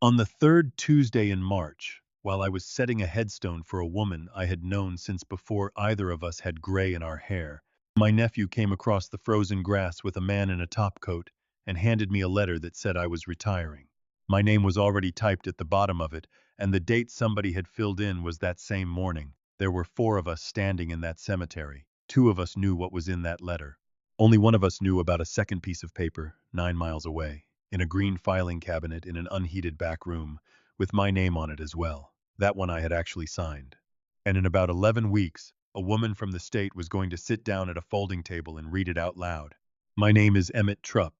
On the third Tuesday in March, while I was setting a headstone for a woman I had known since before either of us had gray in our hair, my nephew came across the frozen grass with a man in a topcoat and handed me a letter that said I was retiring. My name was already typed at the bottom of it, and the date somebody had filled in was that same morning. There were 4 of us standing in that cemetery. 2 of us knew what was in that letter. Only one of us knew about a second piece of paper, 9 miles away, in a green filing cabinet in an unheated back room, with my name on it as well. That one I had actually signed. And in about 11 weeks, a woman from the state was going to sit down at a folding table and read it out loud. My name is Emmett Trupp.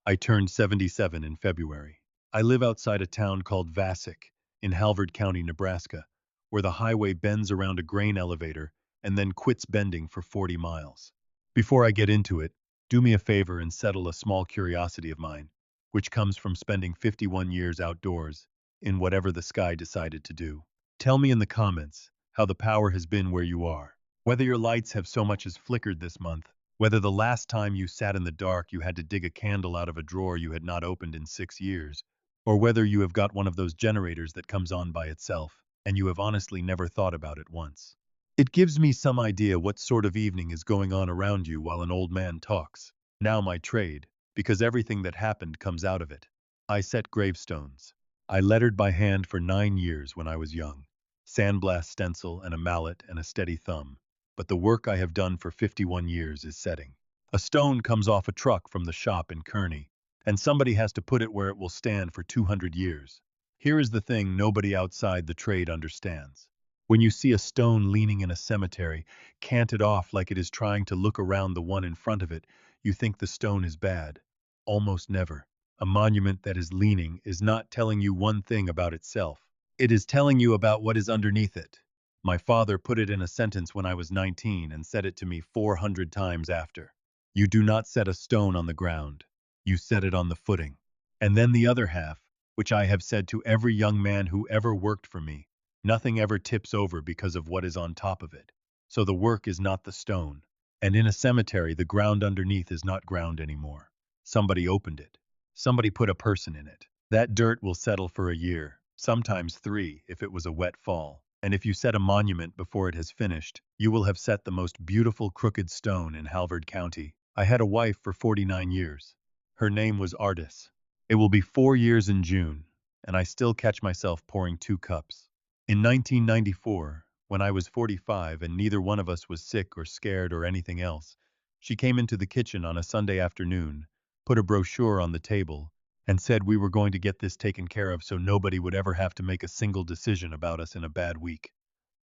I turned 77 in February. I live outside a town called Vassic in Halvard County, Nebraska, where the highway bends around a grain elevator and then quits bending for 40 miles. Before I get into it, do me a favor and settle a small curiosity of mine, which comes from spending 51 years outdoors in whatever the sky decided to do. Tell me in the comments how the power has been where you are, whether your lights have so much as flickered this month, whether the last time you sat in the dark you had to dig a candle out of a drawer you had not opened in 6 years, or whether you have got one of those generators that comes on by itself, and you have honestly never thought about it once. It gives me some idea what sort of evening is going on around you while an old man talks. Now my trade, because everything that happened comes out of it. I set gravestones. I lettered by hand for 9 years when I was young. Sandblast stencil and a mallet and a steady thumb. But the work I have done for 51 years is setting. A stone comes off a truck from the shop in Kearney, and somebody has to put it where it will stand for 200 years. Here is the thing nobody outside the trade understands. When you see a stone leaning in a cemetery, canted off like it is trying to look around the one in front of it, you think the stone is bad. Almost never. A monument that is leaning is not telling you one thing about itself. It is telling you about what is underneath it. My father put it in a sentence when I was 19 and said it to me 400 times after. You do not set a stone on the ground. You set it on the footing. And then the other half, which I have said to every young man who ever worked for me, nothing ever tips over because of what is on top of it. So the work is not the stone. And in a cemetery, the ground underneath is not ground anymore. Somebody opened it. Somebody put a person in it. That dirt will settle for a year, sometimes 3 if it was a wet fall. And if you set a monument before it has finished, you will have set the most beautiful crooked stone in Halvard County. I had a wife for 49 years. Her name was Artis. It will be 4 years in June, and I still catch myself pouring 2 cups. In 1994, when I was 45 and neither one of us was sick or scared or anything else, she came into the kitchen on a Sunday afternoon, put a brochure on the table, and said we were going to get this taken care of so nobody would ever have to make a single decision about us in a bad week.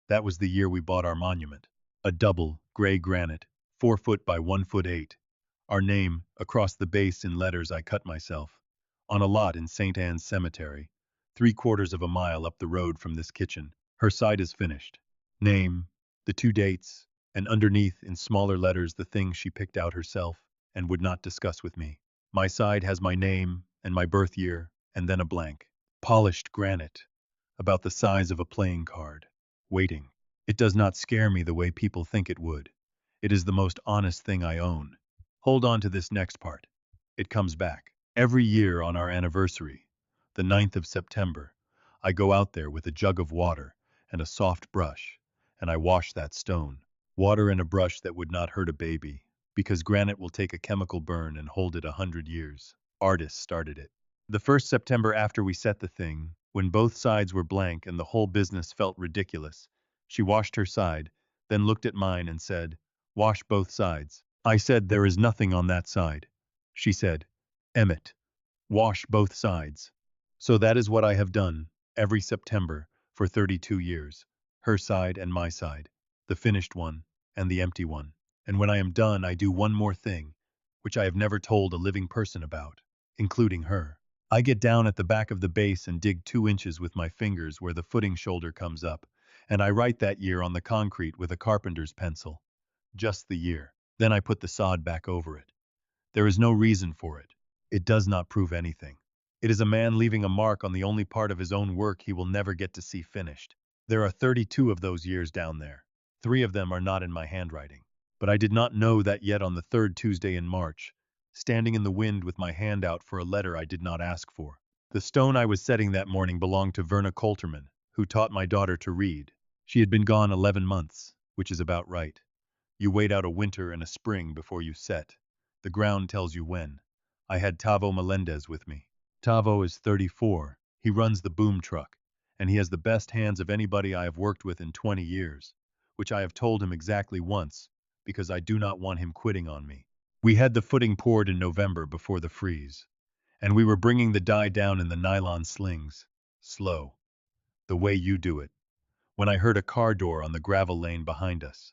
That was the year we bought our monument. A double, gray granite, 4 foot by 1 foot 8. Our name, across the base in letters I cut myself, on a lot in St. Anne's Cemetery, 3/4 of a mile up the road from this kitchen. Her side is finished. Name, the 2 dates, and underneath in smaller letters the thing she picked out herself and would not discuss with me. My side has my name and my birth year, and then a blank. Polished granite, about the size of a playing card. Waiting. It does not scare me the way people think it would. It is the most honest thing I own. Hold on to this next part. It comes back. Every year on our anniversary, the 9th of September, I go out there with a jug of water and a soft brush, and I wash that stone. Water and a brush that would not hurt a baby, because granite will take a chemical burn and hold it 100 years. Artists started it. The first September after we set the thing, when both sides were blank and the whole business felt ridiculous, she washed her side, then looked at mine and said, "Wash both sides." I said, "There is nothing on that side." She said, "Emmett, wash both sides." So that is what I have done, every September, for 32 years. Her side and my side, the finished one and the empty one. And when I am done, I do one more thing, which I have never told a living person about, including her. I get down at the back of the base and dig 2 inches with my fingers where the footing shoulder comes up, and I write that year on the concrete with a carpenter's pencil. Just the year. Then I put the sod back over it. There is no reason for it. It does not prove anything. It is a man leaving a mark on the only part of his own work he will never get to see finished. There are 32 of those years down there. 3 of them are not in my handwriting. But I did not know that yet on the 3rd Tuesday in March, standing in the wind with my hand out for a letter I did not ask for. The stone I was setting that morning belonged to Verna Coulterman, who taught my daughter to read. She had been gone 11 months, which is about right. You wait out a winter and a spring before you set. The ground tells you when. I had Tavo Melendez with me. Tavo is 34. He runs the boom truck, and he has the best hands of anybody I have worked with in 20 years, which I have told him exactly once, because I do not want him quitting on me. We had the footing poured in November before the freeze, and we were bringing the dye down in the nylon slings, slow, the way you do it, when I heard a car door on the gravel lane behind us.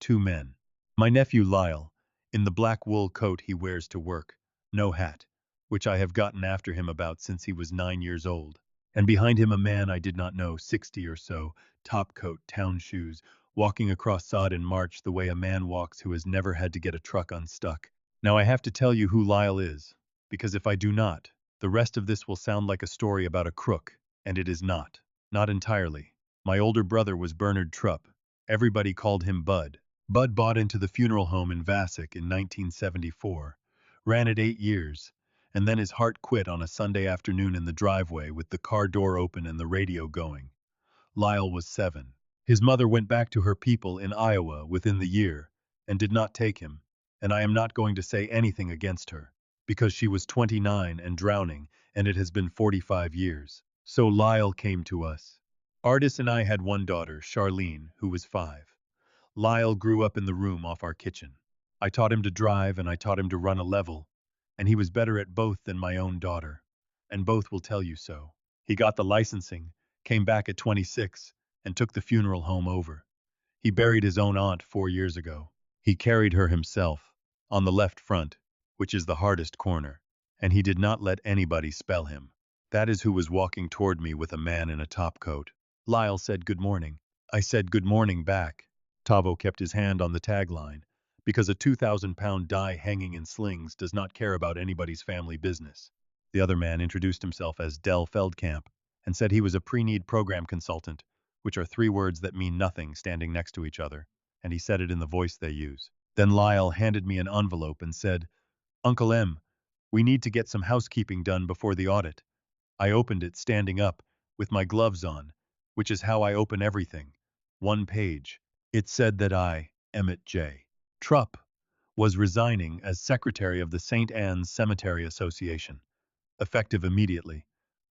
2 men. My nephew Lyle, in the black wool coat he wears to work, no hat, which I have gotten after him about since he was 9 years old, and behind him a man I did not know, 60 or so, topcoat, town shoes, walking across sod in March the way a man walks who has never had to get a truck unstuck. Now I have to tell you who Lyle is, because if I do not, the rest of this will sound like a story about a crook, and it is not. Not entirely. My older brother was Bernard Trupp. Everybody called him Bud. Bud bought into the funeral home in Vassic in 1974, ran it 8 years, and then his heart quit on a Sunday afternoon in the driveway with the car door open and the radio going. Lyle was 7. His mother went back to her people in Iowa within the year and did not take him, and I am not going to say anything against her, because she was 29 and drowning, and it has been 45 years. So Lyle came to us. Artis and I had one daughter, Charlene, who was 5. Lyle grew up in the room off our kitchen. I taught him to drive and I taught him to run a level, and he was better at both than my own daughter, and both will tell you so. He got the licensing, came back at 26, and took the funeral home over. He buried his own aunt 4 years ago. He carried her himself, on the left front, which is the hardest corner, and he did not let anybody spell him. That is who was walking toward me with a man in a topcoat. Lyle said good morning. I said good morning back. Tavo kept his hand on the tagline, because a 2,000-pound die hanging in slings does not care about anybody's family business. The other man introduced himself as Del Feldkamp and said he was a pre-need program consultant, which are 3 words that mean nothing standing next to each other, and he said it in the voice they use. Then Lyle handed me an envelope and said, "Uncle M, we need to get some housekeeping done before the audit." I opened it standing up, with my gloves on, which is how I open everything. 1 page. It said that I, Emmett J. Trupp, was resigning as secretary of the St. Anne's Cemetery Association, effective immediately,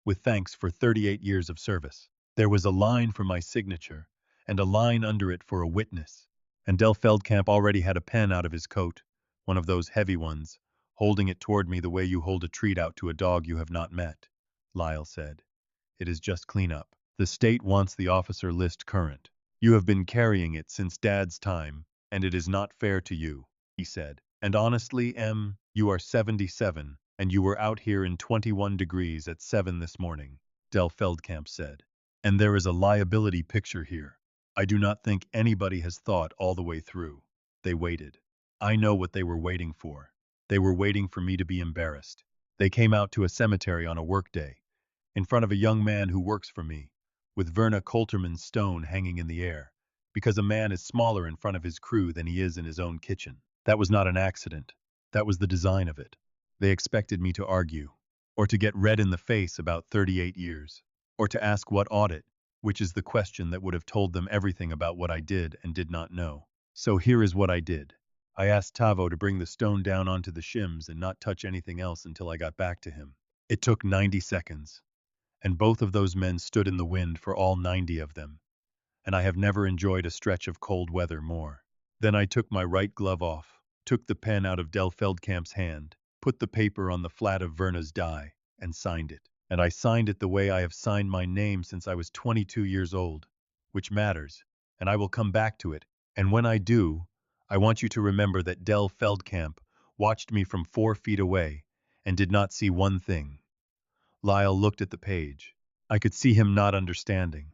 with thanks for 38 years of service. There was a line for my signature, and a line under it for a witness, and Del Feldkamp already had a pen out of his coat, one of those heavy ones, holding it toward me the way you hold a treat out to a dog you have not met. Lyle said, "It is just cleanup. The state wants the officer list current. You have been carrying it since Dad's time, and it is not fair to you," he said. "And honestly, M, you are 77, and you were out here in 21 degrees at 7 this morning," Del Feldkamp said. "And there is a liability picture here. I do not think anybody has thought all the way through. They waited. I know what they were waiting for. They were waiting for me to be embarrassed. They came out to a cemetery on a work day, in front of a young man who works for me, with Verna Coulterman's stone hanging in the air, because a man is smaller in front of his crew than he is in his own kitchen. That was not an accident. That was the design of it. They expected me to argue, or to get red in the face about 38 years, or to ask what audit, which is the question that would have told them everything about what I did and did not know. So here is what I did. I asked Tavo to bring the stone down onto the shims and not touch anything else until I got back to him. It took 90 seconds. And both of those men stood in the wind for all 90 of them, and I have never enjoyed a stretch of cold weather more. Then I took my right glove off, took the pen out of Del Feldkamp's hand, put the paper on the flat of Verna's die, and signed it. And I signed it the way I have signed my name since I was 22 years old, which matters, and I will come back to it. And when I do, I want you to remember that Del Feldkamp watched me from 4 feet away and did not see one thing. Lyle looked at the page. I could see him not understanding.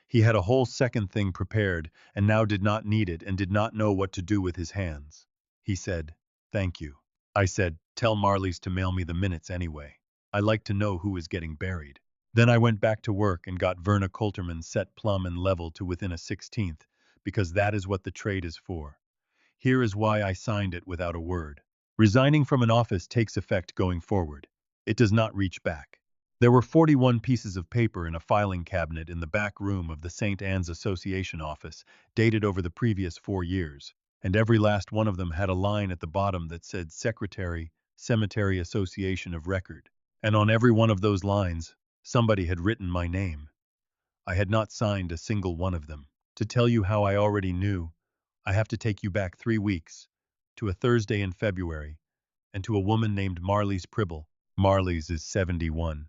He had a whole second thing prepared and now did not need it and did not know what to do with his hands. He said, "Thank you." I said, "Tell Marley's to mail me the minutes anyway. I like to know who is getting buried." Then I went back to work and got Verna Coulterman set plumb and level to within a 16th, because that is what the trade is for. Here is why I signed it without a word. Resigning from an office takes effect going forward. It does not reach back. There were 41 pieces of paper in a filing cabinet in the back room of the St. Anne's Association office, dated over the previous 4 years, and every last one of them had a line at the bottom that said Secretary, Cemetery Association of Record. And on every one of those lines, somebody had written my name. I had not signed a single one of them. To tell you how I already knew, I have to take you back 3 weeks, to a Thursday in February, and to a woman named Marlies Pribble. Marlies is 71.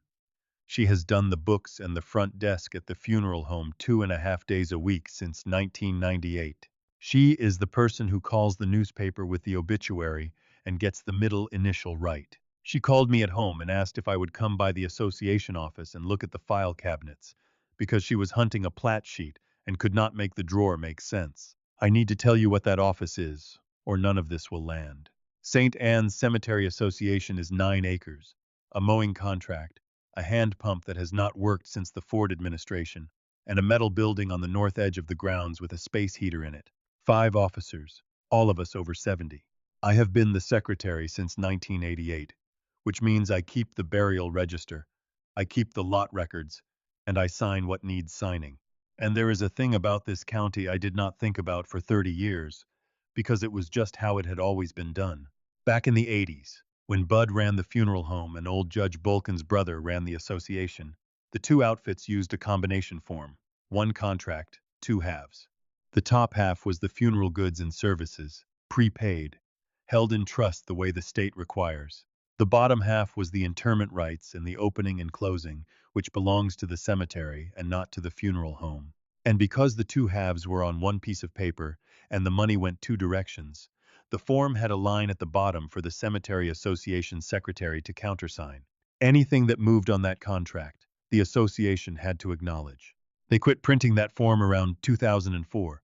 She has done the books and the front desk at the funeral home 2.5 days a week since 1998. She is the person who calls the newspaper with the obituary and gets the middle initial right. She called me at home and asked if I would come by the association office and look at the file cabinets, because she was hunting a plat sheet and could not make the drawer make sense. I need to tell you what that office is, or none of this will land. St. Anne's Cemetery Association is 9 acres, a mowing contract, a hand pump that has not worked since the Ford administration, and a metal building on the north edge of the grounds with a space heater in it. 5 officers, all of us over 70. I have been the secretary since 1988, which means I keep the burial register, I keep the lot records, and I sign what needs signing. And there is a thing about this county I did not think about for 30 years, because it was just how it had always been done. Back in the 80s, when Bud ran the funeral home and old Judge Bulkin's brother ran the association, the two outfits used a combination form, one contract, 2 halves. The top half was the funeral goods and services, prepaid, held in trust the way the state requires. The bottom half was the interment rights and the opening and closing, which belongs to the cemetery and not to the funeral home. And because the 2 halves were on one piece of paper and the money went 2 directions, the form had a line at the bottom for the Cemetery Association secretary to countersign. Anything that moved on that contract, the association had to acknowledge. They quit printing that form around 2004,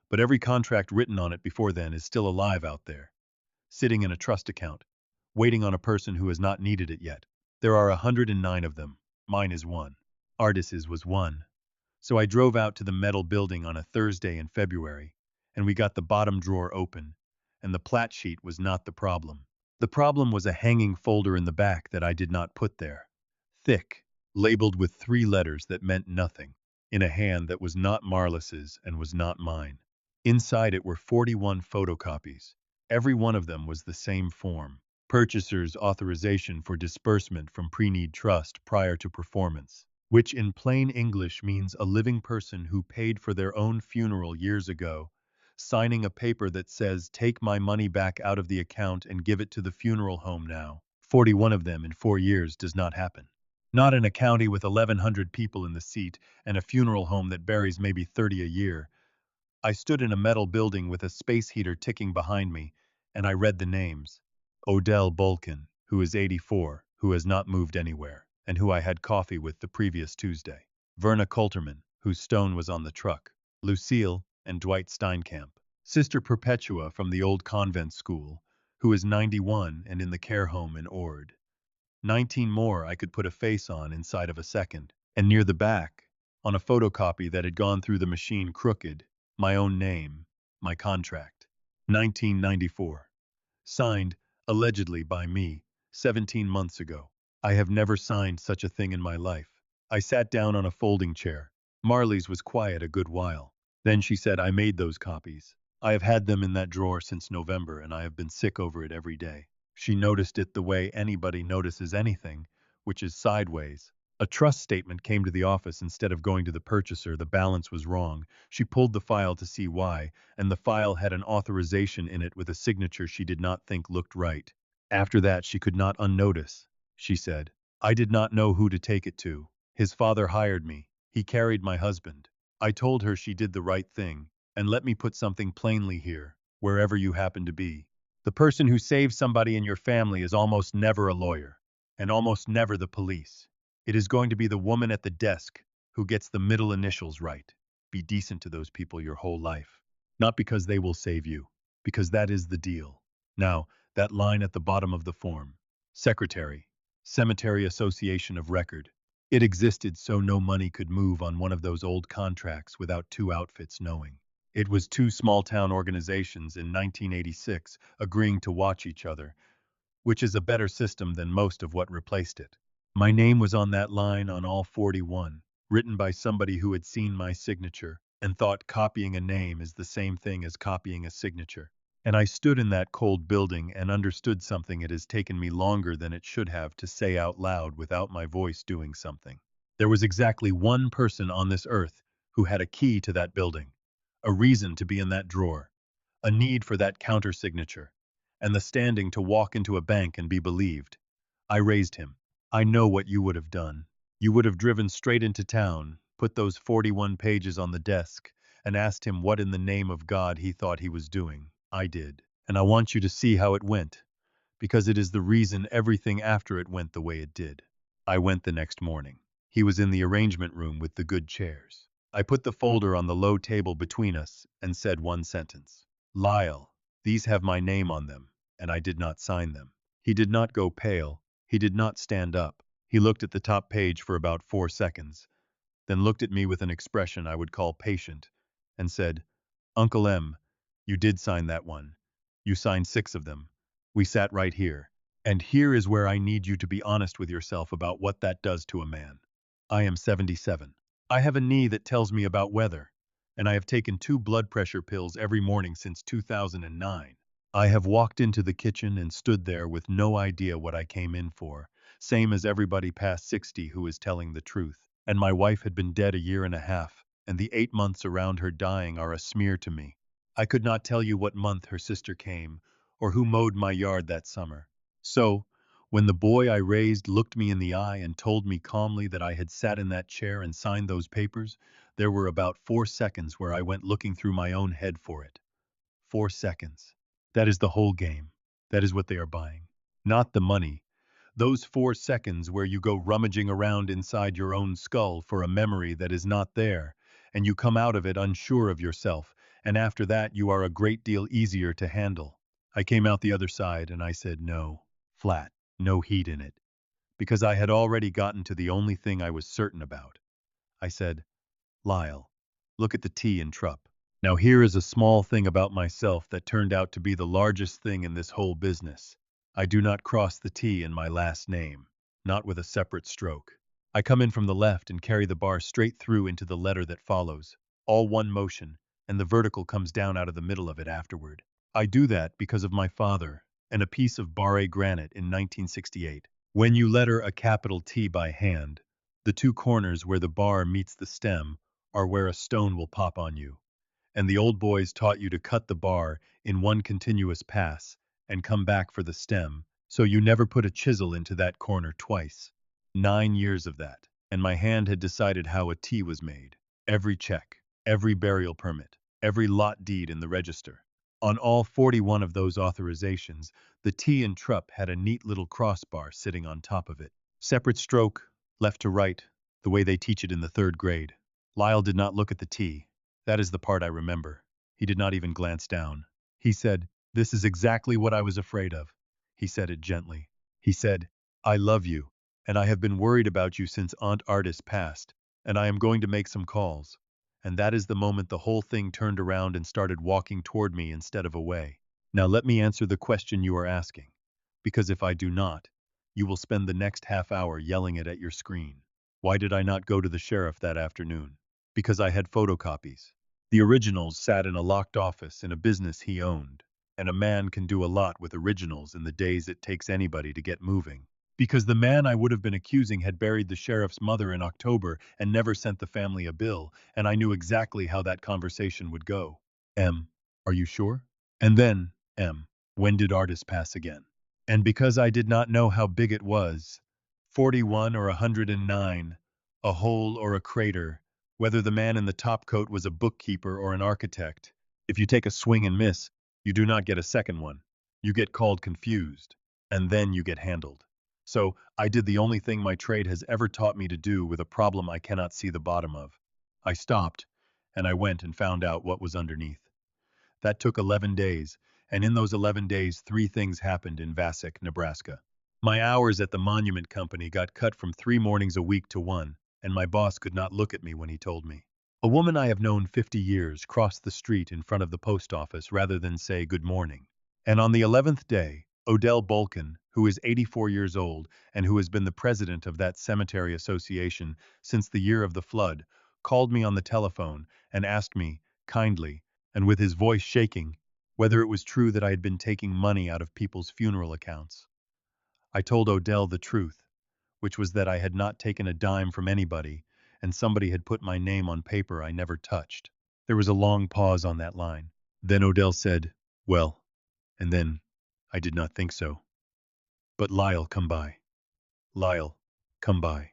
but every contract written on it before then is still alive out there, sitting in a trust account, waiting on a person who has not needed it yet. There are 109 of them. Mine is one. Artis's was one. So I drove out to the metal building on a Thursday in February, and we got the bottom drawer open, and the plat sheet was not the problem. The problem was a hanging folder in the back that I did not put there. Thick, labeled with 3 letters that meant nothing, in a hand that was not Marlis's and was not mine. Inside it were 41 photocopies. Every one of them was the same form. Purchaser's authorization for disbursement from pre-need trust prior to performance, which in plain English means a living person who paid for their own funeral years ago, signing a paper that says, take my money back out of the account and give it to the funeral home now. 41 of them in 4 years does not happen. Not in a county with 1,100 people in the seat and a funeral home that buries maybe 30 a year. I stood in a metal building with a space heater ticking behind me, and I read the names. Odell Bulkin, who is 84, who has not moved anywhere, and who I had coffee with the previous Tuesday. Verna Coulterman, whose stone was on the truck. Lucille and Dwight Steinkamp. Sister Perpetua from the old convent school, who is 91 and in the care home in Ord. 19 more I could put a face on inside of a second. And near the back, on a photocopy that had gone through the machine crooked, my own name, my contract. 1994. Signed, allegedly by me, 17 months ago. I have never signed such a thing in my life. I sat down on a folding chair. Marlies was quiet a good while. Then she said, I made those copies. I have had them in that drawer since November, and I have been sick over it every day. She noticed it the way anybody notices anything, which is sideways. A trust statement came to the office instead of going to the purchaser. The balance was wrong. She pulled the file to see why, and the file had an authorization in it with a signature she did not think looked right. After that, she could not unnotice. She said, I did not know who to take it to. His father hired me. He carried my husband. I told her she did the right thing, and let me put something plainly here, wherever you happen to be. The person who saves somebody in your family is almost never a lawyer, and almost never the police. It is going to be the woman at the desk who gets the middle initials right. Be decent to those people your whole life. Not because they will save you, because that is the deal. Now, that line at the bottom of the form. Secretary, Cemetery Association of Record. It existed so no money could move on one of those old contracts without 2 outfits knowing. It was 2 small-town organizations in 1986 agreeing to watch each other, which is a better system than most of what replaced it. My name was on that line on all 41, written by somebody who had seen my signature and thought copying a name is the same thing as copying a signature. And I stood in that cold building and understood something it has taken me longer than it should have to say out loud without my voice doing something. There was exactly one person on this earth who had a key to that building, a reason to be in that drawer, a need for that counter signature, and the standing to walk into a bank and be believed. I raised him. I know what you would have done. You would have driven straight into town, put those 41 pages on the desk, and asked him what in the name of God he thought he was doing. I did. And I want you to see how it went, because it is the reason everything after it went the way it did. I went the next morning. He was in the arrangement room with the good chairs. I put the folder on the low table between us and said one sentence. Lyle, these have my name on them, and I did not sign them. He did not go pale. He did not stand up. He looked at the top page for about 4 seconds, then looked at me with an expression I would call patient, and said, Uncle M, you did sign that one. You signed 6 of them. We sat right here. And here is where I need you to be honest with yourself about what that does to a man. I am 77. I have a knee that tells me about weather, and I have taken 2 blood pressure pills every morning since 2009. I have walked into the kitchen and stood there with no idea what I came in for, same as everybody past 60 who is telling the truth. And my wife had been dead a year and a half, and the 8 months around her dying are a smear to me. I could not tell you what month her sister came, or who mowed my yard that summer. So, when the boy I raised looked me in the eye and told me calmly that I had sat in that chair and signed those papers, there were about 4 seconds where I went looking through my own head for it. 4 seconds. That is the whole game. That is what they are buying. Not the money. Those 4 seconds where you go rummaging around inside your own skull for a memory that is not there, and you come out of it unsure of yourself, and after that you are a great deal easier to handle. I came out the other side and I said no, flat, no heat in it, because I had already gotten to the only thing I was certain about. I said, Lyle, look at the T in Trupp. Now here is a small thing about myself that turned out to be the largest thing in this whole business. I do not cross the T in my last name, not with a separate stroke. I come in from the left and carry the bar straight through into the letter that follows, all one motion, and the vertical comes down out of the middle of it afterward. I do that because of my father and a piece of barre granite in 1968. When you letter a capital T by hand, the 2 corners where the bar meets the stem are where a stone will pop on you, and the old boys taught you to cut the bar in one continuous pass and come back for the stem, so you never put a chisel into that corner twice. 9 years of that, and my hand had decided how a T was made. Every check, every burial permit, every lot deed in the register. On all 41 of those authorizations, the T in Trupp had a neat little crossbar sitting on top of it. Separate stroke, left to right, the way they teach it in the 3rd grade. Lyle did not look at the T. That is the part I remember. He did not even glance down. He said, This is exactly what I was afraid of. He said it gently. He said, I love you, and I have been worried about you since Aunt Artis passed, and I am going to make some calls. And that is the moment the whole thing turned around and started walking toward me instead of away. Now let me answer the question you are asking, because if I do not, you will spend the next half hour yelling it at your screen. Why did I not go to the sheriff that afternoon? Because I had photocopies. The originals sat in a locked office in a business he owned, and a man can do a lot with originals in the days it takes anybody to get moving. Because the man I would have been accusing had buried the sheriff's mother in October and never sent the family a bill, and I knew exactly how that conversation would go. M, are you sure? And then, M, when did Artis pass again? And because I did not know how big it was, 41 or 109, a hole or a crater, whether the man in the top coat was a bookkeeper or an architect, if you take a swing and miss, you do not get a second one. You get called confused, and then you get handled. So I did the only thing my trade has ever taught me to do with a problem I cannot see the bottom of. I stopped, and I went and found out what was underneath. That took 11 days, and in those 11 days 3 things happened in Vasek, Nebraska. My hours at the monument company got cut from 3 mornings a week to 1, and my boss could not look at me when he told me. A woman I have known 50 years crossed the street in front of the post office rather than say good morning. And on the 11th day, Odell Bolkin, who is 84 years old and who has been the president of that cemetery association since the year of the flood, called me on the telephone and asked me, kindly, and with his voice shaking, whether it was true that I had been taking money out of people's funeral accounts. I told Odell the truth, which was that I had not taken a dime from anybody, and somebody had put my name on paper I never touched. There was a long pause on that line. Then Odell said, well, and then I did not think so. But Lyle, come by. Lyle, come by.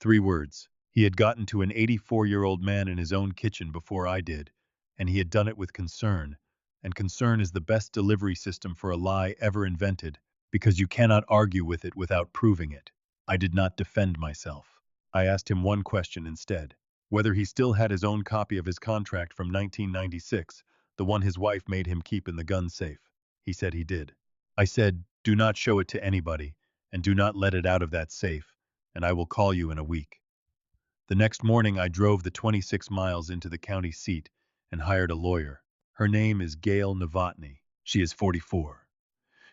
3 words. He had gotten to an 84-year-old man in his own kitchen before I did, and he had done it with concern. And concern is the best delivery system for a lie ever invented, because you cannot argue with it without proving it. I did not defend myself. I asked him one question instead, whether he still had his own copy of his contract from 1996, the one his wife made him keep in the gun safe. He said he did. I said, do not show it to anybody, and do not let it out of that safe, and I will call you in a week. The next morning I drove the 26 miles into the county seat and hired a lawyer. Her name is Gail Novotny. She is 44.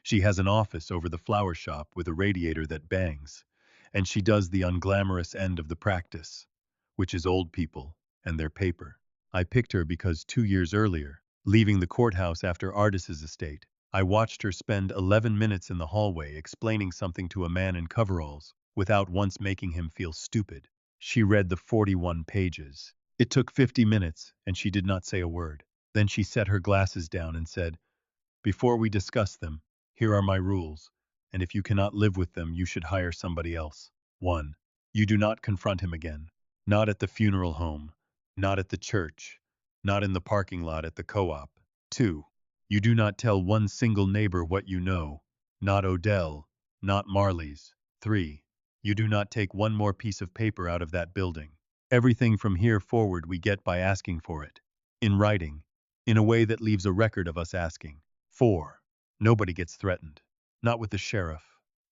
She has an office over the flower shop with a radiator that bangs, and she does the unglamorous end of the practice, which is old people and their paper. I picked her because 2 years earlier, leaving the courthouse after Ardis's estate, I watched her spend 11 minutes in the hallway explaining something to a man in coveralls without once making him feel stupid. She read the 41 pages. It took 50 minutes, and she did not say a word. Then she set her glasses down and said, before we discuss them, here are my rules, and if you cannot live with them, you should hire somebody else. 1. You do not confront him again. Not at the funeral home, not at the church, not in the parking lot at the co-op. 2. You do not tell one single neighbor what you know, not Odell, not Marley's. 3. You do not take one more piece of paper out of that building. Everything from here forward we get by asking for it, in writing, in a way that leaves a record of us asking. 4. Nobody gets threatened. Not with the sheriff,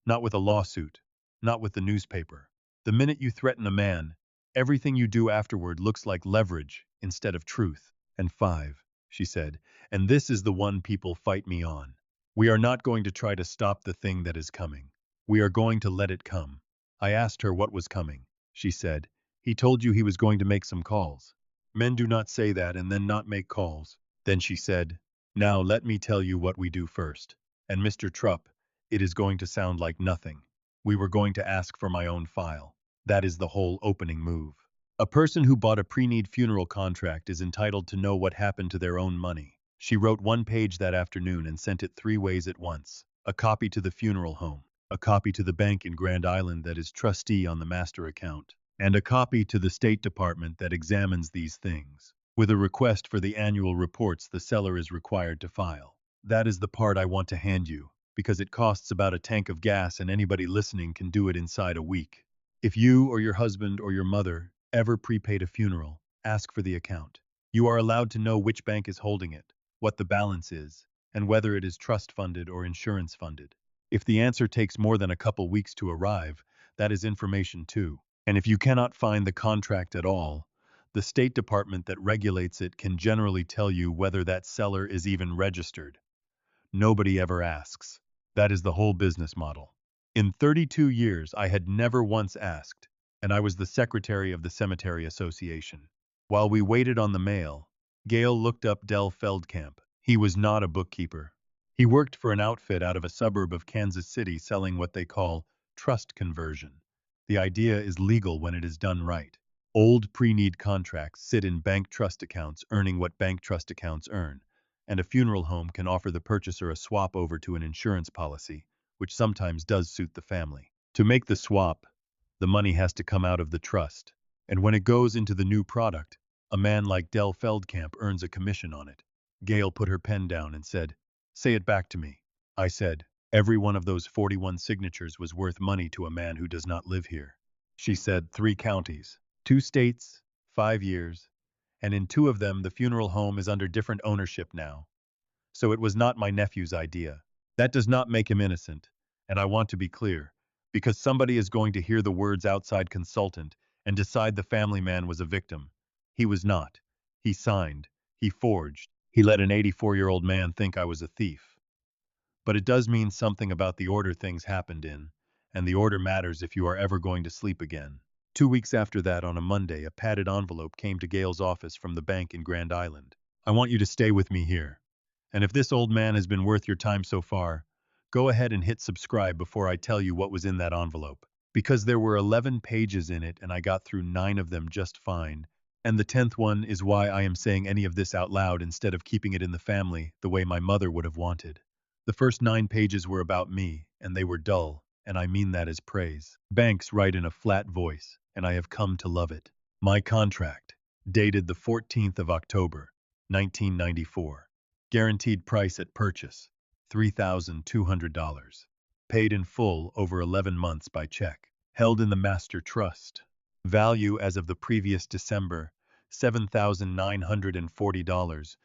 not with a lawsuit, not with the newspaper. The minute you threaten a man, everything you do afterward looks like leverage instead of truth. And 5, she said, and this is the one people fight me on. We are not going to try to stop the thing that is coming. We are going to let it come. I asked her what was coming. She said, he told you he was going to make some calls. Men do not say that and then not make calls. Then she said, now let me tell you what we do first. And Mr. Trupp, it is going to sound like nothing. We were going to ask for my own file. That is the whole opening move. A person who bought a pre-need funeral contract is entitled to know what happened to their own money. She wrote 1 page that afternoon and sent it 3 ways at once. A copy to the funeral home, a copy to the bank in Grand Island that is trustee on the master account, and a copy to the State Department that examines these things, with a request for the annual reports the seller is required to file. That is the part I want to hand you, because it costs about a tank of gas and anybody listening can do it inside a week. If you or your husband or your mother ever prepaid a funeral, ask for the account. You are allowed to know which bank is holding it, what the balance is, and whether it is trust funded or insurance funded. If the answer takes more than a couple weeks to arrive, that is information too. And if you cannot find the contract at all, the State Department that regulates it can generally tell you whether that seller is even registered. Nobody ever asks. That is the whole business model. In 32 years, I had never once asked, and I was the secretary of the Cemetery Association. While we waited on the mail, Gail looked up Del Feldkamp. He was not a bookkeeper. He worked for an outfit out of a suburb of Kansas City selling what they call trust conversion. The idea is legal when it is done right. Old pre-need contracts sit in bank trust accounts earning what bank trust accounts earn, and a funeral home can offer the purchaser a swap over to an insurance policy, which sometimes does suit the family. To make the swap, the money has to come out of the trust, and when it goes into the new product, a man like Del Feldkamp earns a commission on it. Gail put her pen down and said, say it back to me. I said, every one of those 41 signatures was worth money to a man who does not live here. She said, 3 counties, 2 states, 5 years, and in 2 of them the funeral home is under different ownership now. So it was not my nephew's idea. That does not make him innocent, and I want to be clear, because somebody is going to hear the words outside consultant and decide the family man was a victim. He was not. He signed. He forged. He let an 84-year-old man think I was a thief. But it does mean something about the order things happened in, and the order matters if you are ever going to sleep again. 2 weeks after that, on a Monday, a padded envelope came to Gail's office from the bank in Grand Island. I want you to stay with me here. And if this old man has been worth your time so far, go ahead and hit subscribe before I tell you what was in that envelope. Because there were 11 pages in it and I got through 9 of them just fine. And the 10th one is why I am saying any of this out loud instead of keeping it in the family the way my mother would have wanted. The first 9 pages were about me, and they were dull, and I mean that as praise. Banks write in a flat voice, and I have come to love it. My contract, dated the 14th of October, 1994. Guaranteed price at purchase, $3,200. Paid in full over 11 months by check. Held in the master trust. Value as of the previous December, $7,940,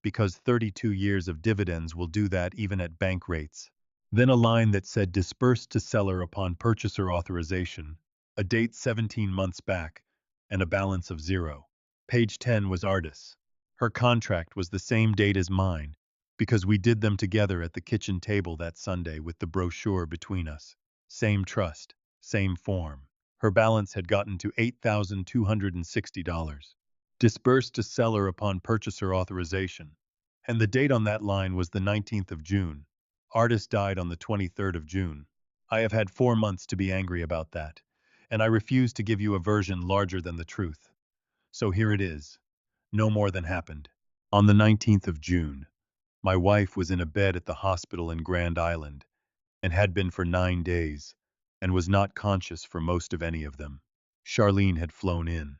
because 32 years of dividends will do that even at bank rates. Then a line that said dispersed to seller upon purchaser authorization, a date 17 months back, and a balance of 0. Page 10 was Artis. Her contract was the same date as mine, because we did them together at the kitchen table that Sunday with the brochure between us. Same trust, same form. Her balance had gotten to $8,260. Disbursed to seller upon purchaser authorization. And the date on that line was the 19th of June. Artis died on the 23rd of June. I have had 4 months to be angry about that, and I refuse to give you a version larger than the truth. So here it is. No more than happened. On the 19th of June, my wife was in a bed at the hospital in Grand Island, and had been for 9 days, and was not conscious for most of any of them. Charlene had flown in.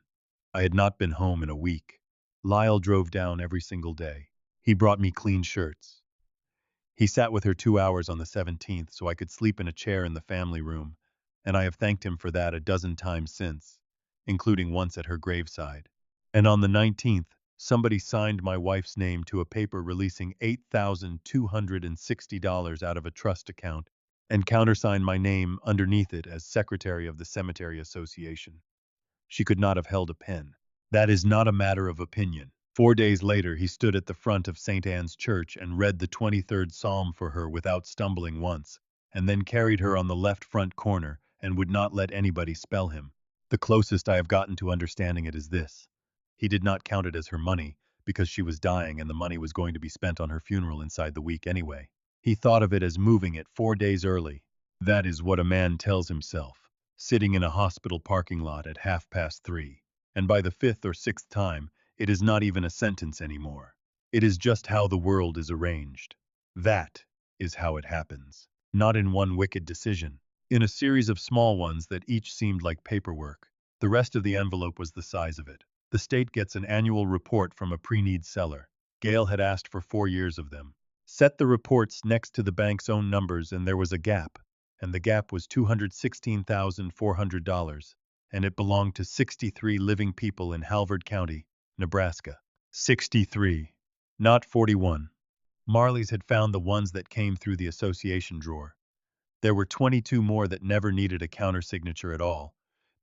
I had not been home in a week. Lyle drove down every single day. He brought me clean shirts. He sat with her 2 hours on the 17th so I could sleep in a chair in the family room, and I have thanked him for that a dozen times since, including once at her graveside. And on the 19th, somebody signed my wife's name to a paper releasing $8,260 out of a trust account and countersigned my name underneath it as Secretary of the Cemetery Association. She could not have held a pen. That is not a matter of opinion. 4 days later, he stood at the front of St. Anne's Church and read the 23rd Psalm for her without stumbling once, and then carried her on the left front corner and would not let anybody spell him. The closest I have gotten to understanding it is this. He did not count it as her money, because she was dying and the money was going to be spent on her funeral inside the week anyway. He thought of it as moving it 4 days early. That is what a man tells himself, sitting in a hospital parking lot at 3:30. And by the 5th or 6th time, it is not even a sentence anymore. It is just how the world is arranged. That is how it happens. Not in one wicked decision. In a series of small ones that each seemed like paperwork. The rest of the envelope was the size of it. The state gets an annual report from a pre-need seller. Gail had asked for 4 years of them. Set the reports next to the bank's own numbers and there was a gap. And the gap was $216,400. And it belonged to 63 living people in Halvard County, Nebraska. 63. Not 41. Marley's had found the ones that came through the association drawer. There were 22 more that never needed a countersignature at all,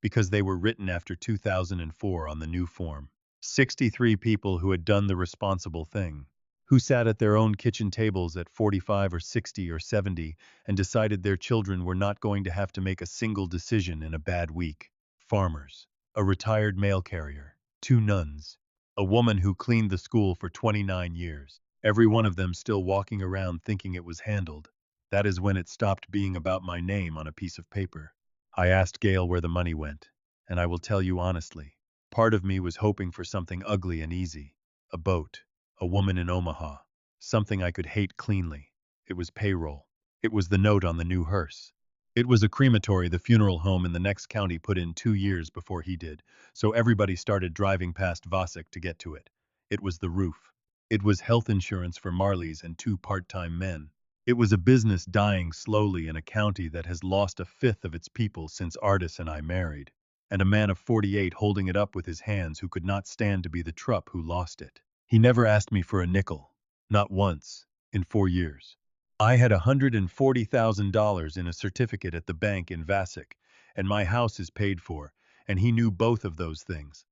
because they were written after 2004 on the new form. 63 people who had done the responsible thing, who sat at their own kitchen tables at 45 or 60 or 70 and decided their children were not going to have to make a single decision in a bad week. Farmers, a retired mail carrier, 2 nuns, a woman who cleaned the school for 29 years, every one of them still walking around thinking it was handled. That is when it stopped being about my name on a piece of paper. I asked Gail where the money went, and I will tell you honestly, part of me was hoping for something ugly and easy. A boat, a woman in Omaha, something I could hate cleanly. It was payroll. It was the note on the new hearse. It was a crematory the funeral home in the next county put in 2 years before he did, so everybody started driving past Vasek to get to it. It was the roof. It was health insurance for Marley's and 2 part-time men. It was a business dying slowly in a county that has lost 1/5 of its people since Artis and I married, and a man of 48 holding it up with his hands who could not stand to be the Trupp who lost it. He never asked me for a nickel, not once, in 4 years. I had $140,000 in a certificate at the bank in Vasek, and my house is paid for, and he knew both of those things.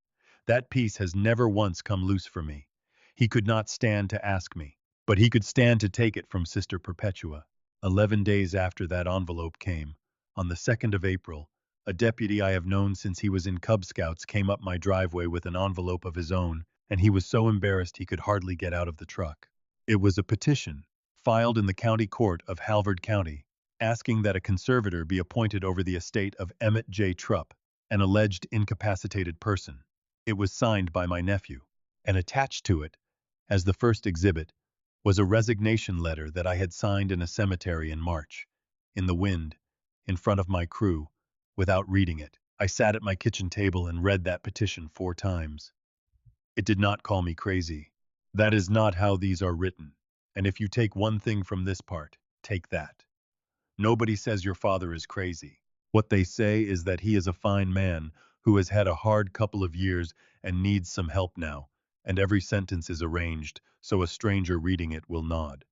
That piece has never once come loose for me. He could not stand to ask me, but he could stand to take it from Sister Perpetua. 11 days after that envelope came, on the 2nd of April, a deputy I have known since he was in Cub Scouts came up my driveway with an envelope of his own, and he was so embarrassed he could hardly get out of the truck. It was a petition, filed in the county court of Halvard County, asking that a conservator be appointed over the estate of Emmett Trupp, an alleged incapacitated person. It was signed by my nephew, and attached to it, as the first exhibit, was a resignation letter that I had signed in a cemetery in March, in the wind, in front of my crew, without reading it. I sat at my kitchen table and read that petition 4 times. It did not call me crazy. That is not how these are written. And if you take one thing from this part, take that. Nobody says your father is crazy. What they say is that he is a fine man who has had a hard couple of years and needs some help now, and every sentence is arranged so a stranger reading it will nod.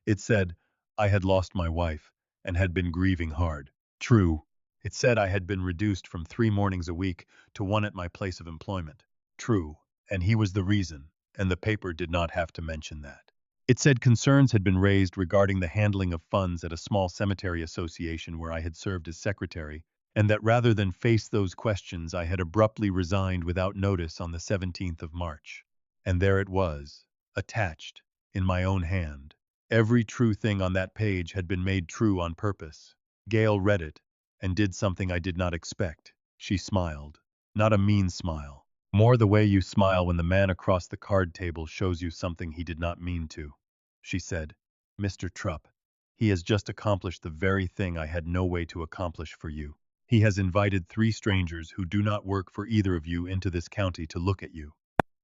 It said, I had lost my wife and had been grieving hard. True. It said I had been reduced from 3 mornings a week to 1 at my place of employment. True. And he was the reason, and the paper did not have to mention that. It said concerns had been raised regarding the handling of funds at a small cemetery association where I had served as secretary, and that rather than face those questions I had abruptly resigned without notice on the 17th of March. And there it was, attached, in my own hand. Every true thing on that page had been made true on purpose. Gail read it, and did something I did not expect. She smiled. Not a mean smile. More the way you smile when the man across the card table shows you something he did not mean to. She said, Mr. Trupp, he has just accomplished the very thing I had no way to accomplish for you. He has invited 3 strangers who do not work for either of you into this county to look at you.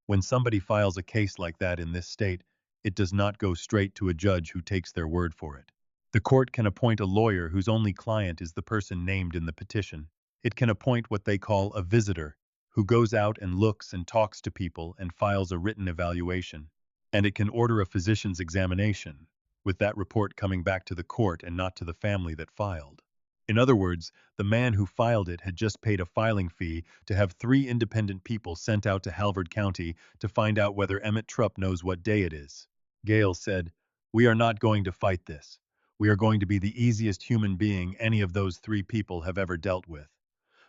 When somebody files a case like that in this state, it does not go straight to a judge who takes their word for it. The court can appoint a lawyer whose only client is the person named in the petition. It can appoint what they call a visitor, who goes out and looks and talks to people and files a written evaluation. And it can order a physician's examination, with that report coming back to the court and not to the family that filed. In other words, the man who filed it had just paid a filing fee to have 3 independent people sent out to Halvard County to find out whether Emmett Trupp knows what day it is. Gail said, We are not going to fight this. We are going to be the easiest human being any of those 3 people have ever dealt with.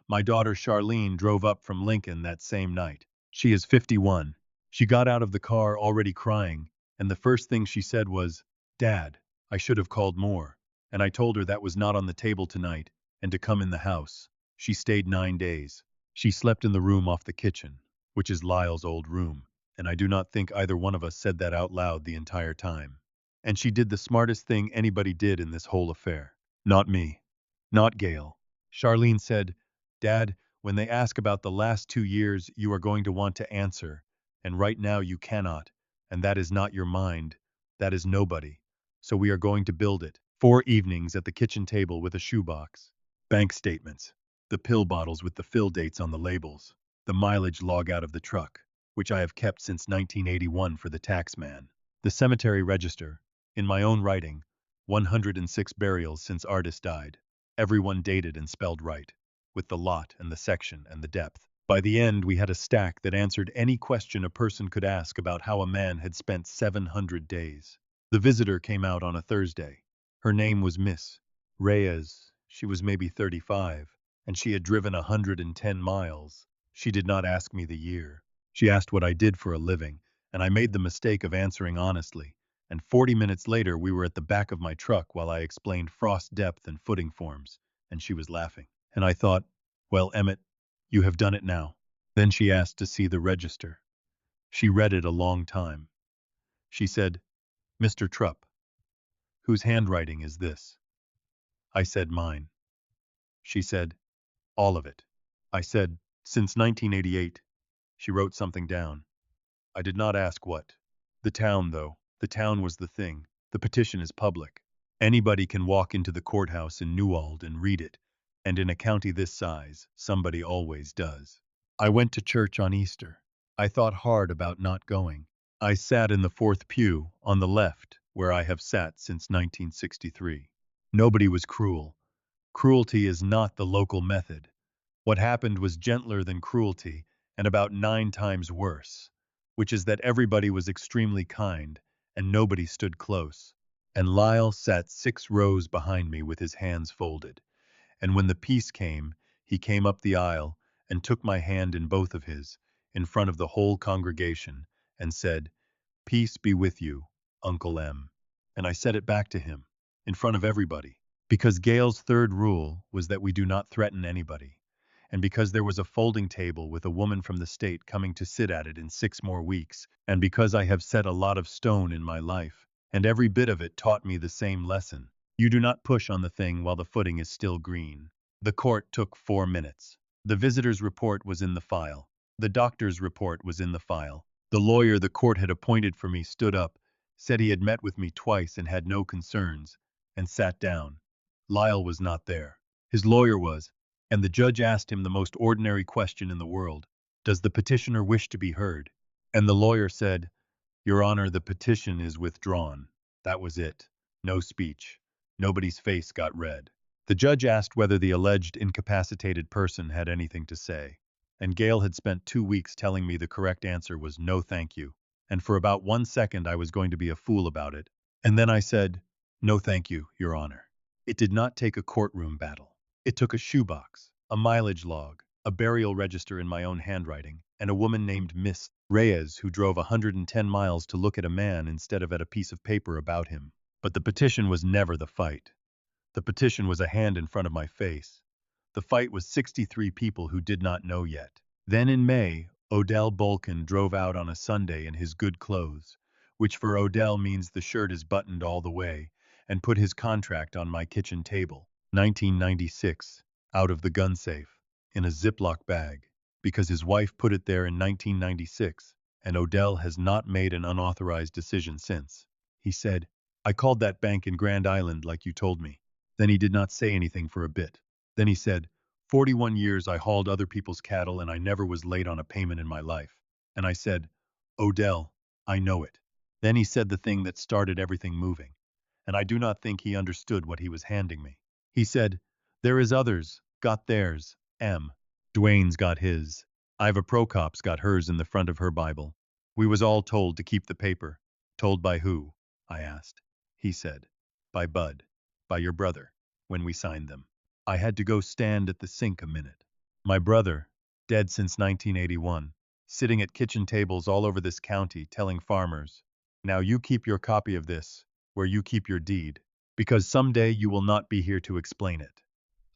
My daughter Charlene drove up from Lincoln that same night. She is 51. She got out of the car already crying, and the first thing she said was, Dad, I should have called more. And I told her that was not on the table tonight, and to come in the house. She stayed 9 days. She slept in the room off the kitchen, which is Lyle's old room, and I do not think either one of us said that out loud the entire time. And she did the smartest thing anybody did in this whole affair. Not me. Not Gail. Charlene said, Dad, when they ask about the last 2 years, you are going to want to answer, and right now you cannot, and that is not your mind, that is nobody. So we are going to build it. 4 evenings at the kitchen table with a shoebox, bank statements, the pill bottles with the fill dates on the labels, the mileage log out of the truck, which I have kept since 1981 for the tax man, the cemetery register, in my own writing, 106 burials since Artis died, everyone dated and spelled right, with the lot and the section and the depth. By the end, we had a stack that answered any question a person could ask about how a man had spent 700 days. The visitor came out on a Thursday. Her name was Miss Reyes. She was maybe 35, and she had driven 110 miles. She did not ask me the year. She asked what I did for a living, and I made the mistake of answering honestly. And 40 minutes later, we were at the back of my truck while I explained frost depth and footing forms, and she was laughing. And I thought, well, Emmett, you have done it now. Then she asked to see the register. She read it a long time. She said, Mr. Trupp, whose handwriting is this? I said mine. She said, all of it. I said, since 1988. She wrote something down. I did not ask what. The town, though. The town was the thing. The petition is public. Anybody can walk into the courthouse in Newald and read it. And in a county this size, somebody always does. I went to church on Easter. I thought hard about not going. I sat in the 4th pew, on the left, where I have sat since 1963. Nobody was cruel. Cruelty is not the local method. What happened was gentler than cruelty, and about 9 times worse, which is that everybody was extremely kind, and nobody stood close. And Lyle sat 6 rows behind me with his hands folded. And when the peace came, he came up the aisle and took my hand in both of his, in front of the whole congregation, and said, "Peace be with you, Uncle M." And I said it back to him, in front of everybody, because Gail's third rule was that we do not threaten anybody, and because there was a folding table with a woman from the state coming to sit at it in 6 more weeks, and because I have set a lot of stone in my life, and every bit of it taught me the same lesson. You do not push on the thing while the footing is still green. The court took 4 minutes. The visitor's report was in the file. The doctor's report was in the file. The lawyer the court had appointed for me stood up, said he had met with me twice and had no concerns, and sat down. Lyle was not there. His lawyer was, and the judge asked him the most ordinary question in the world: "Does the petitioner wish to be heard?" And the lawyer said, "Your Honor, the petition is withdrawn." That was it. No speech. Nobody's face got red. The judge asked whether the alleged incapacitated person had anything to say, and Gail had spent 2 weeks telling me the correct answer was no thank you, and for about 1 second I was going to be a fool about it, and then I said, "No thank you, Your Honor." It did not take a courtroom battle. It took a shoebox, a mileage log, a burial register in my own handwriting, and a woman named Miss Reyes who drove 110 miles to look at a man instead of at a piece of paper about him. But the petition was never the fight. The petition was a hand in front of my face. The fight was 63 people who did not know yet. Then in May, Odell Bolkin drove out on a Sunday in his good clothes, which for Odell means the shirt is buttoned all the way, and put his contract on my kitchen table, 1996, out of the gun safe, in a Ziploc bag, because his wife put it there in 1996, and Odell has not made an unauthorized decision since. He said, "I called that bank in Grand Island like you told me." Then he did not say anything for a bit. Then he said, "41 years I hauled other people's cattle and I never was late on a payment in my life." And I said, "Odell, I know it." Then he said the thing that started everything moving, and I do not think he understood what he was handing me. He said, "There is others, got theirs, M. Dwayne's got his. Iva Prokop's got hers in the front of her Bible. We was all told to keep the paper." "Told by who?" I asked. He said, "By Bud. By your brother," when we signed them. I had to go stand at the sink a minute. My brother, dead since 1981, sitting at kitchen tables all over this county telling farmers, "Now you keep your copy of this, where you keep your deed, because someday you will not be here to explain it."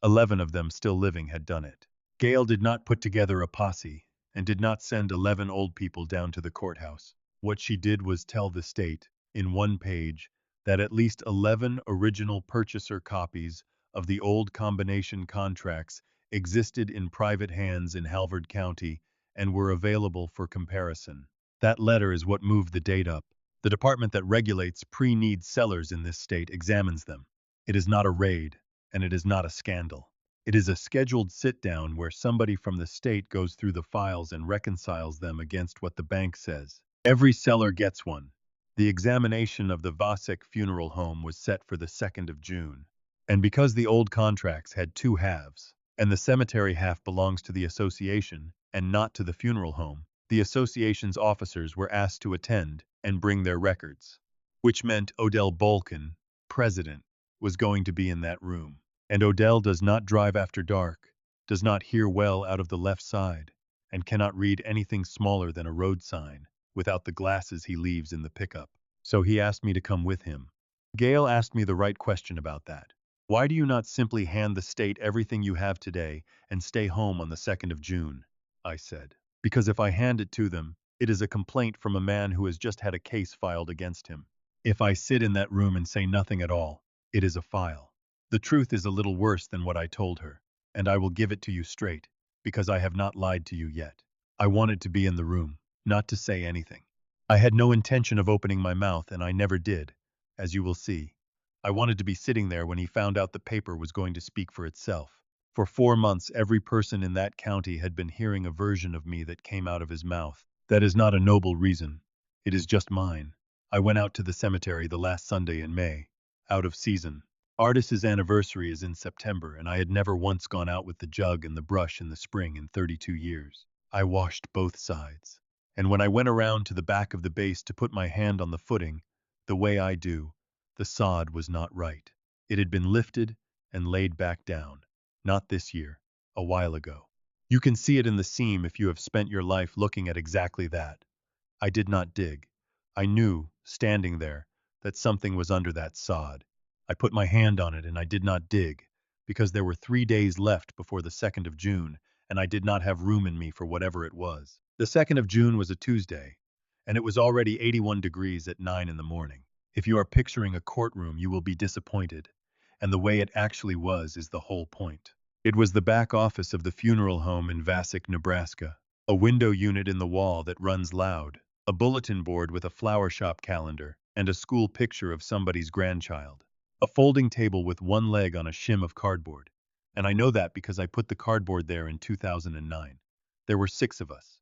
11 of them still living had done it. Gail did not put together a posse and did not send 11 old people down to the courthouse. What she did was tell the state, in one page, that at least 11 original purchaser copies of the old combination contracts existed in private hands in Halvard County and were available for comparison. That letter is what moved the date up. The department that regulates pre-need sellers in this state examines them. It is not a raid, and it is not a scandal. It is a scheduled sit-down where somebody from the state goes through the files and reconciles them against what the bank says. Every seller gets one. The examination of the Vasek funeral home was set for the 2nd of June. And because the old contracts had 2 halves, and the cemetery half belongs to the association and not to the funeral home, the association's officers were asked to attend and bring their records, which meant Odell Bolkin, president, was going to be in that room. And Odell does not drive after dark, does not hear well out of the left side, and cannot read anything smaller than a road sign without the glasses he leaves in the pickup. So he asked me to come with him. Gail asked me the right question about that. "Why do you not simply hand the state everything you have today and stay home on the 2nd of June?" I said. "Because if I hand it to them, it is a complaint from a man who has just had a case filed against him. If I sit in that room and say nothing at all, it is a file." The truth is a little worse than what I told her, and I will give it to you straight, because I have not lied to you yet. I wanted to be in the room, not to say anything. I had no intention of opening my mouth, and I never did, as you will see. I wanted to be sitting there when he found out the paper was going to speak for itself. For 4 months, every person in that county had been hearing a version of me that came out of his mouth. That is not a noble reason. It is just mine. I went out to the cemetery the last Sunday in May, out of season. Artist's anniversary is in September, and I had never once gone out with the jug and the brush in the spring in 32 years. I washed both sides. And when I went around to the back of the base to put my hand on the footing, the way I do, The sod was not right. It had been lifted and laid back down. Not this year, a while ago. You can see it in the seam if you have spent your life looking at exactly that. I did not dig. I knew, standing there, that something was under that sod. I put my hand on it and I did not dig, because there were 3 days left before the 2nd of June, and I did not have room in me for whatever it was. The 2nd of June was a Tuesday, and it was already 81 degrees at 9 in the morning. If you are picturing a courtroom, you will be disappointed, and the way it actually was is the whole point. It was the back office of the funeral home in Vassick, Nebraska. A window unit in the wall that runs loud, a bulletin board with a flower shop calendar, and a school picture of somebody's grandchild. A folding table with one leg on a shim of cardboard. And I know that because I put the cardboard there in 2009. There were 6 of us.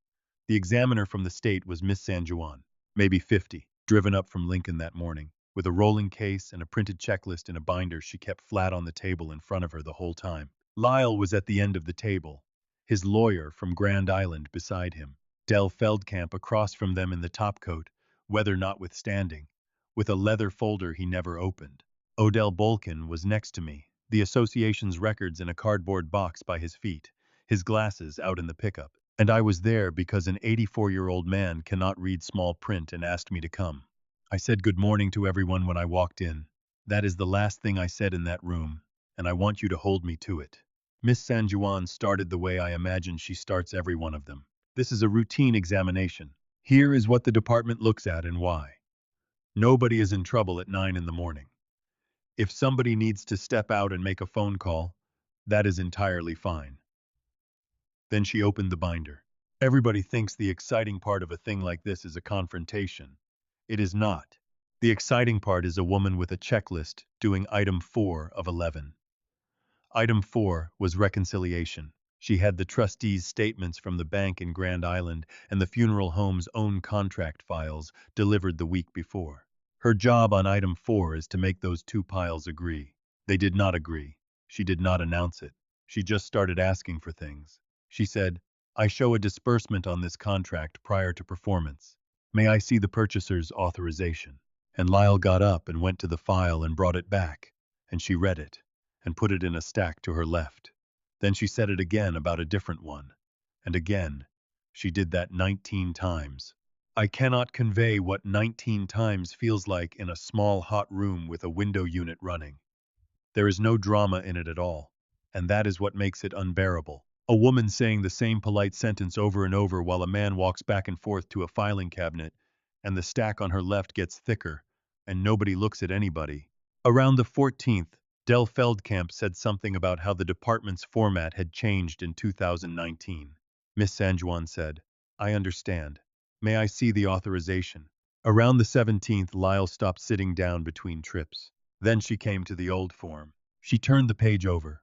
The examiner from the state was Miss San Juan, maybe 50, driven up from Lincoln that morning, with a rolling case and a printed checklist in a binder she kept flat on the table in front of her the whole time. Lyle was at the end of the table, his lawyer from Grand Island beside him, Del Feldkamp across from them in the topcoat, weather notwithstanding, with a leather folder he never opened. Odell Bolkin was next to me, the association's records in a cardboard box by his feet, his glasses out in the pickup. And I was there because an 84-year-old man cannot read small print and asked me to come. I said good morning to everyone when I walked in. That is the last thing I said in that room, and I want you to hold me to it. Miss San Juan started the way I imagine she starts every one of them. This is a routine examination. Here is what the department looks at and why. Nobody is in trouble at 9 in the morning. If somebody needs to step out and make a phone call, that is entirely fine. Then she opened the binder. Everybody thinks the exciting part of a thing like this is a confrontation. It is not. The exciting part is a woman with a checklist doing item 4 of 11. Item 4 was reconciliation. She had the trustees' statements from the bank in Grand Island and the funeral home's own contract files delivered the week before. Her job on item 4 is to make those 2 piles agree. They did not agree. She did not announce it. She just started asking for things. She said, I show a disbursement on this contract prior to performance. May I see the purchaser's authorization? And Lyle got up and went to the file and brought it back, and she read it and put it in a stack to her left. Then she said it again about a different one. And again. She did that 19 times. I cannot convey what 19 times feels like in a small hot room with a window unit running. There is no drama in it at all, and that is what makes it unbearable. A woman saying the same polite sentence over and over while a man walks back and forth to a filing cabinet, and the stack on her left gets thicker, and nobody looks at anybody. Around the 14th, Del Feldkamp said something about how the department's format had changed in 2019. Miss San Juan said, I understand. May I see the authorization? Around the 17th, Lyle stopped sitting down between trips. Then she came to the old form. She turned the page over,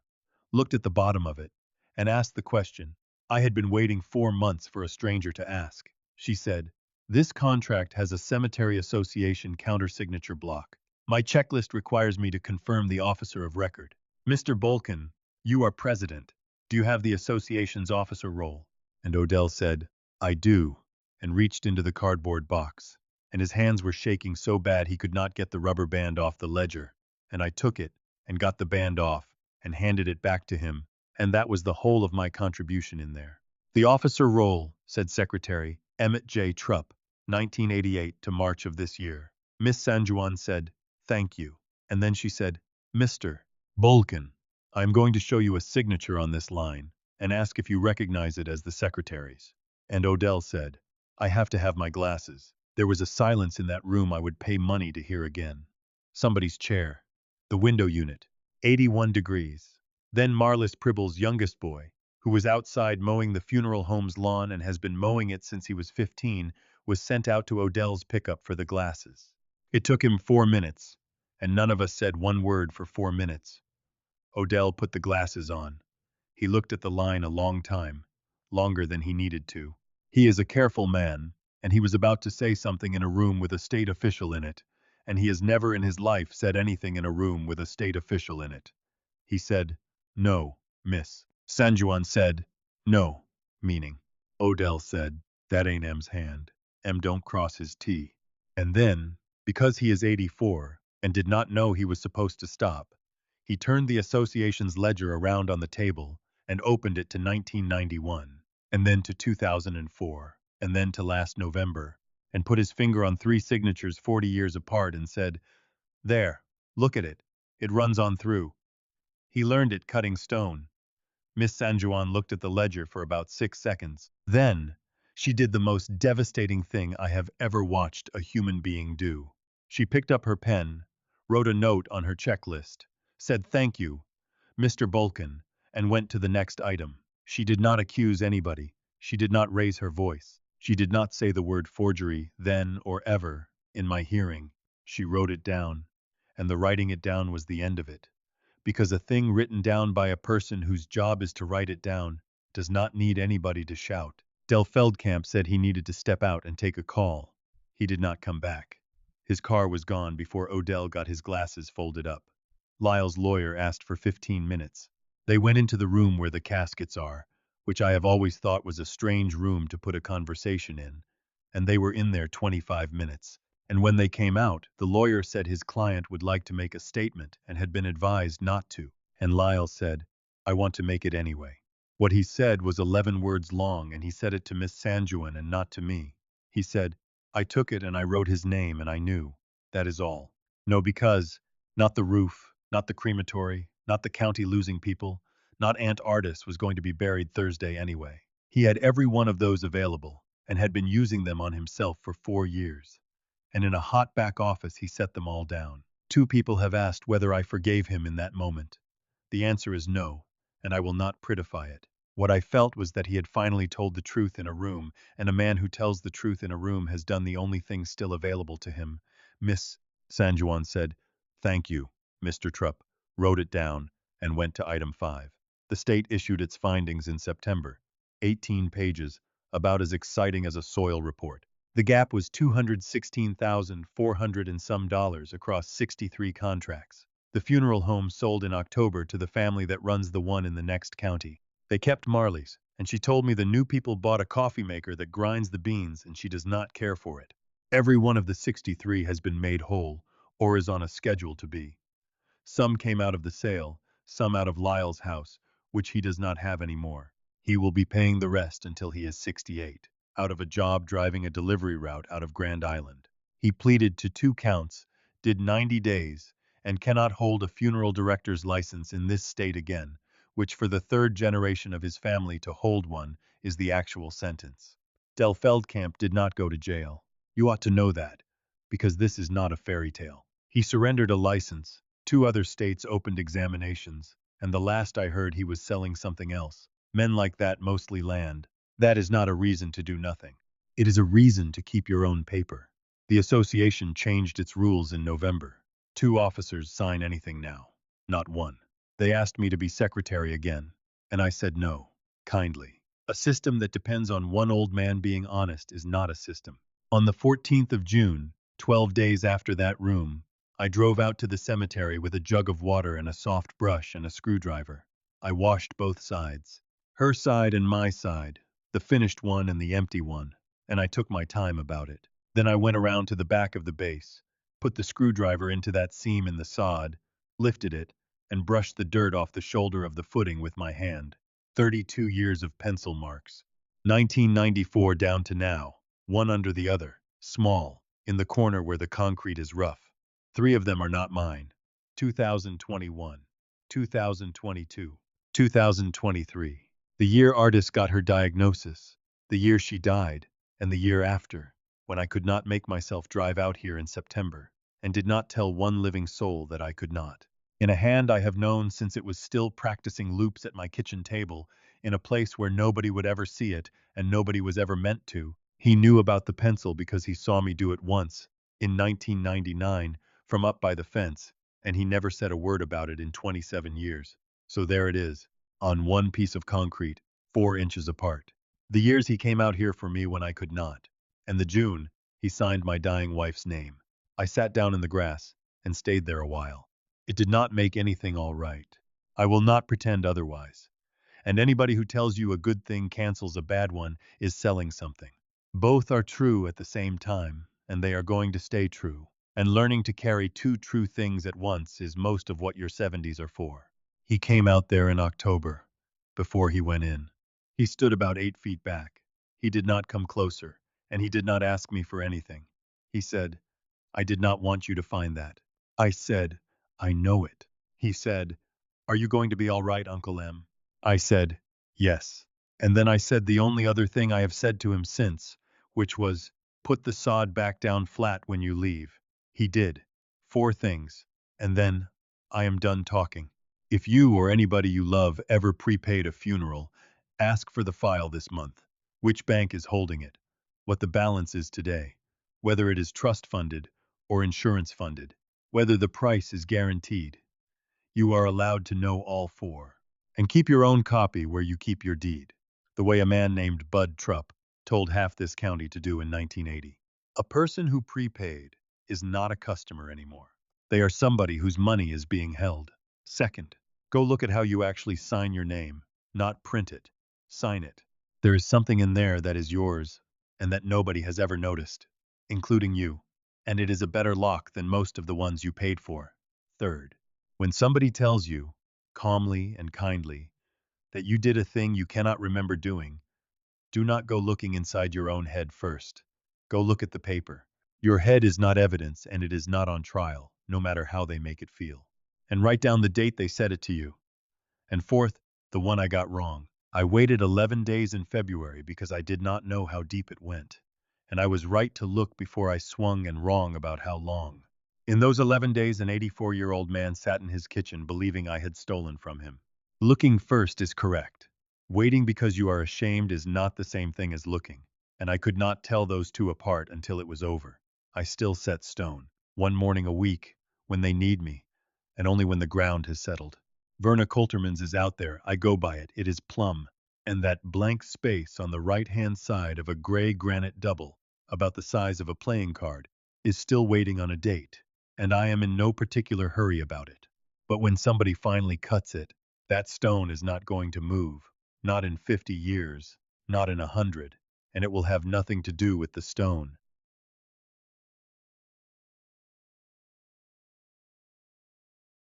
looked at the bottom of it, and asked the question I had been waiting 4 months for a stranger to ask. She said, this contract has a cemetery association countersignature block. My checklist requires me to confirm the officer of record. Mr. Bolkin, you are president. Do you have the association's officer roll? And Odell said, I do, and reached into the cardboard box. And his hands were shaking so bad he could not get the rubber band off the ledger. And I took it, and got the band off, and handed it back to him, and that was the whole of my contribution in there. The officer roll, said Secretary Emmett J. Trupp, 1988 to March of this year. Miss San Juan said, thank you. And then she said, Mr. Bolkin, I am going to show you a signature on this line, and ask if you recognize it as the secretary's. And Odell said, I have to have my glasses. There was a silence in that room I would pay money to hear again. Somebody's chair. The window unit. 81 degrees. Then Marlis Pribble's youngest boy, who was outside mowing the funeral home's lawn and has been mowing it since he was 15, was sent out to Odell's pickup for the glasses. It took him 4 minutes, and none of us said one word for 4 minutes. Odell put the glasses on. He looked at the line a long time, longer than he needed to. He is a careful man, and he was about to say something in a room with a state official in it, and he has never in his life said anything in a room with a state official in it. He said, no, Miss. San Juan said, no, meaning. Odell said, that ain't M's hand. M don't cross his T. And then, because he is 84, and did not know he was supposed to stop. He turned the association's ledger around on the table and opened it to 1991, and then to 2004, and then to last November, and put his finger on three signatures 40 years apart and said, "There, look at it. It runs on through." He learned it cutting stone. Miss San Juan looked at the ledger for about 6 seconds. Then, she did the most devastating thing I have ever watched a human being do. She picked up her pen, wrote a note on her checklist, said thank you, Mr. Bulkin, and went to the next item. She did not accuse anybody. She did not raise her voice. She did not say the word forgery then or ever in my hearing. She wrote it down, and the writing it down was the end of it. Because a thing written down by a person whose job is to write it down does not need anybody to shout. Del Feldkamp said he needed to step out and take a call. He did not come back. His car was gone before Odell got his glasses folded up. Lyle's lawyer asked for 15 minutes. They went into the room where the caskets are, which I have always thought was a strange room to put a conversation in, and they were in there 25 minutes. And when they came out, the lawyer said his client would like to make a statement and had been advised not to. And Lyle said, "I want to make it anyway." What he said was 11 words long, and he said it to Miss Sanjuan and not to me. He said, "I took it and I wrote his name and I knew. That is all." No, because not the roof, not the crematory, not the county losing people, not Aunt Artis was going to be buried Thursday anyway. He had every one of those available and had been using them on himself for 4 years. And in a hot back office he set them all down. 2 people have asked whether I forgave him in that moment. The answer is no, and I will not prettify it. What I felt was that he had finally told the truth in a room, and a man who tells the truth in a room has done the only thing still available to him. Miss San Juan said, "Thank you, Mr. Trupp," wrote it down, and went to item 5. The state issued its findings in September. 18 pages, about as exciting as a soil report. The gap was $216,400 and some dollars across 63 contracts. The funeral home sold in October to the family that runs the one in the next county. They kept Marley's, and she told me the new people bought a coffee maker that grinds the beans and she does not care for it. Every one of the 63 has been made whole, or is on a schedule to be. Some came out of the sale, some out of Lyle's house, which he does not have anymore. He will be paying the rest until he is 68. Out of a job driving a delivery route out of Grand Island. He pleaded to 2 counts, did 90 days, and cannot hold a funeral director's license in this state again, which for the 3rd generation of his family to hold one is the actual sentence. Del Feldkamp did not go to jail. You ought to know that, because this is not a fairy tale. He surrendered a license, 2 other states opened examinations, and the last I heard he was selling something else. Men like that mostly land. That is not a reason to do nothing. It is a reason to keep your own paper. The association changed its rules in November. 2 officers sign anything now. Not 1. They asked me to be secretary again, and I said no, kindly. A system that depends on one old man being honest is not a system. On the 14th of June, 12 days after that room, I drove out to the cemetery with a jug of water and a soft brush and a screwdriver. I washed both sides. Her side and my side. The finished one and the empty one, and I took my time about it. Then I went around to the back of the base, put the screwdriver into that seam in the sod, lifted it, and brushed the dirt off the shoulder of the footing with my hand. 32 years of pencil marks. 1994 down to now, one under the other, small, in the corner where the concrete is rough. 3 of them are not mine. 2021, 2022, 2023. The year Artis got her diagnosis, the year she died, and the year after, when I could not make myself drive out here in September, and did not tell one living soul that I could not. In a hand I have known since it was still practicing loops at my kitchen table, in a place where nobody would ever see it, and nobody was ever meant to. He knew about the pencil because he saw me do it once, in 1999, from up by the fence, and he never said a word about it in 27 years. So there it is. On one piece of concrete, 4 inches apart. The years he came out here for me when I could not, and the June he signed my dying wife's name. I sat down in the grass and stayed there a while. It did not make anything all right. I will not pretend otherwise. And anybody who tells you a good thing cancels a bad one is selling something. Both are true at the same time, and they are going to stay true. And learning to carry two true things at once is most of what your 70s are for. He came out there in October, before he went in. He stood about 8 feet back. He did not come closer, and he did not ask me for anything. He said, "I did not want you to find that." I said, "I know it." He said, "Are you going to be all right, Uncle M?" I said, "Yes." And then I said the only other thing I have said to him since, which was, "Put the sod back down flat when you leave." He did. 4 things. And then, I am done talking. If you or anybody you love ever prepaid a funeral, ask for the file this month. Which bank is holding it? What the balance is today? Whether it is trust funded or insurance funded? Whether the price is guaranteed? You are allowed to know all 4. And keep your own copy where you keep your deed, the way a man named Bud Trupp told half this county to do in 1980. A person who prepaid is not a customer anymore. They are somebody whose money is being held. Second, go look at how you actually sign your name, not print it. Sign it. There is something in there that is yours and that nobody has ever noticed, including you. And it is a better lock than most of the ones you paid for. Third, when somebody tells you, calmly and kindly, that you did a thing you cannot remember doing, do not go looking inside your own head first. Go look at the paper. Your head is not evidence and it is not on trial, no matter how they make it feel. And write down the date they said it to you. And fourth, the one I got wrong. I waited 11 days in February because I did not know how deep it went. And I was right to look before I swung and wrong about how long. In those 11 days, an 84-year-old man sat in his kitchen believing I had stolen from him. Looking first is correct. Waiting because you are ashamed is not the same thing as looking. And I could not tell those two apart until it was over. I still set stone. One morning a week, when they need me, and only when the ground has settled. Verna Coulterman's is out there. I go by it. It is plumb. And that blank space on the right-hand side of a gray granite double, about the size of a playing card, is still waiting on a date. And I am in no particular hurry about it. But when somebody finally cuts it, that stone is not going to move. Not in 50 years. Not in 100. And it will have nothing to do with the stone.